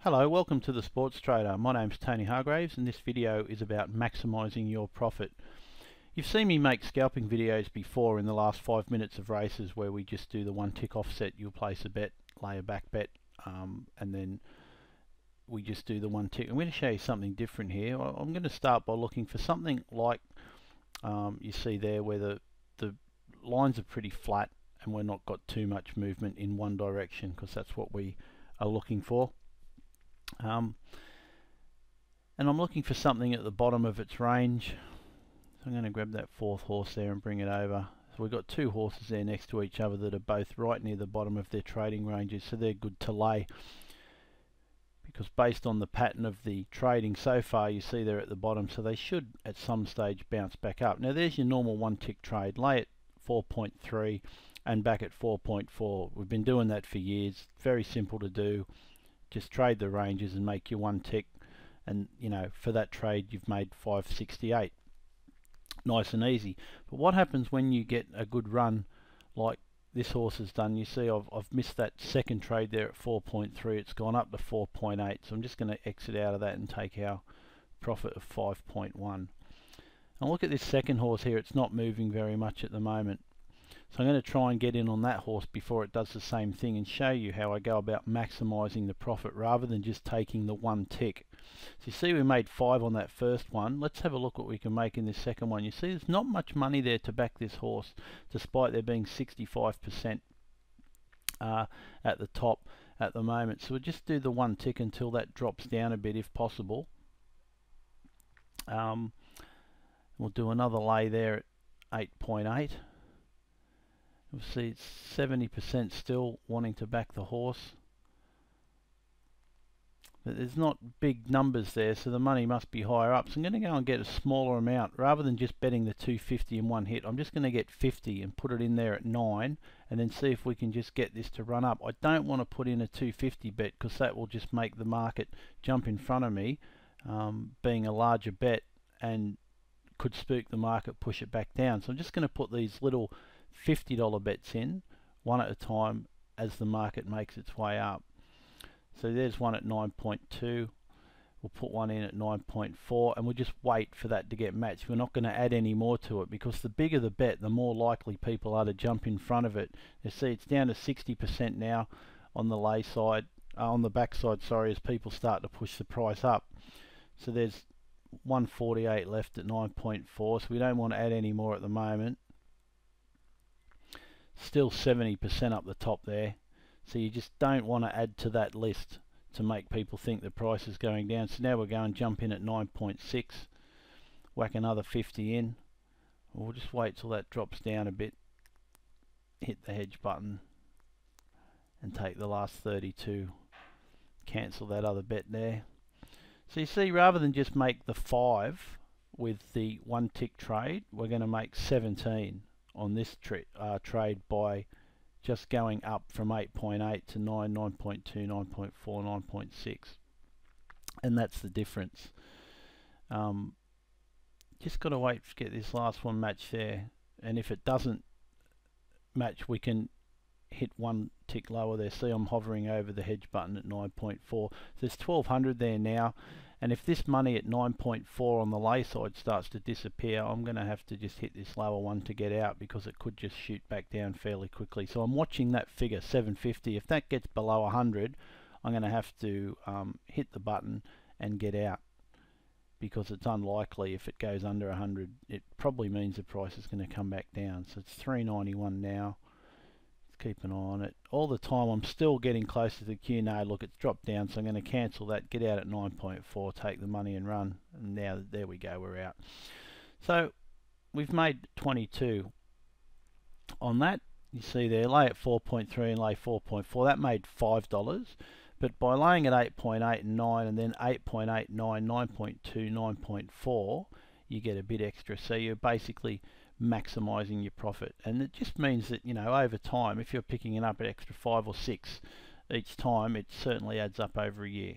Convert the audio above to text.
Hello, welcome to the Sports Trader. My name's Tony Hargraves and this video is about maximising your profit. You've seen me make scalping videos before in the last 5 minutes of races where we just do the one tick offset. You'll place a bet, lay a back bet, and then we just do the one tick. I'm going to show you something different here. I'm going to start by looking for something like you see there where the lines are pretty flat and we're not got too much movement in one direction, because that's what we are looking for. And I'm looking for something at the bottom of its range. So I'm going to grab that fourth horse there and bring it over. So we've got two horses there next to each other that are both right near the bottom of their trading ranges, so they're good to lay, because based on the pattern of the trading so far, you see they're at the bottom, so they should at some stage bounce back up. Now there's your normal one tick trade. Lay at 4.3 and back at 4.4. We've been doing that for years. Very simple to do. Just trade the ranges and make your one tick, and you know, for that trade you've made 568. Nice and easy. But what happens when you get a good run like this horse has done? You see I've missed that second trade there at 4.3. It's gone up to 4.8, so I'm just going to exit out of that and take our profit of 5.1. And look at this second horse here. It's not moving very much at the moment. So I'm going to try and get in on that horse before it does the same thing and show you how I go about maximising the profit rather than just taking the one tick. So you see we made 5 on that first one. Let's have a look what we can make in this second one. You see there's not much money there to back this horse, despite there being 65% at the top at the moment. So we'll just do the one tick until that drops down a bit if possible. We'll do another lay there at 8.8. You'll see it's 70% still wanting to back the horse. But there's not big numbers there, so the money must be higher up. So I'm going to go and get a smaller amount. Rather than just betting the 250 in one hit, I'm just going to get 50 and put it in there at 9, and then see if we can just get this to run up. I don't want to put in a 250 bet, because that will just make the market jump in front of me, being a larger bet, and could spook the market, push it back down. So I'm just going to put these little $50 bets in, one at a time, as the market makes its way up. So there's one at 9.2. We'll put one in at 9.4, and we'll just wait for that to get matched. We're not going to add any more to it, because the bigger the bet, the more likely people are to jump in front of it. You see it's down to 60% now on the lay side, on the back side, sorry, as people start to push the price up. So there's 148 left at 9.4, so we don't want to add any more at the moment. Still 70% up the top there, so you just don't want to add to that list to make people think the price is going down. So now we're going to jump in at 9.6, whack another 50 in. We'll just wait till that drops down a bit, hit the hedge button and take the last 32, cancel that other bet there. So you see, rather than just make the 5 with the one tick trade, we're going to make 17 on this trade by just going up from 8.8 to 9, 9.2, 9.4, 9.6, and that's the difference. Just got to wait to get this last one matched there, and if it doesn't match, we can hit one tick lower there. See, I'm hovering over the hedge button at 9.4. So there's 1200 there now, and if this money at 9.4 on the lay side starts to disappear, I'm going to have to just hit this lower one to get out, because it could just shoot back down fairly quickly. So I'm watching that figure 750. If that gets below 100, I'm going to have to hit the button and get out, because it's unlikely. If it goes under 100, it probably means the price is going to come back down. So it's 391 now. Keep an eye on it. All the time I'm still getting closer to the Q. No, look, it's dropped down, so I'm going to cancel that, get out at 9.4, take the money and run. And now there we go, we're out. So we've made 22 on that. You see there, lay at 4.3 and lay 4.4, that made $5. But by laying at 8.8 and 9, and then 8.8, 9, 9.2, 9.4, you get a bit extra. So you're basically maximising your profit, and it just means that, you know, over time, if you're picking it up an extra 5 or 6 each time, it certainly adds up over a year.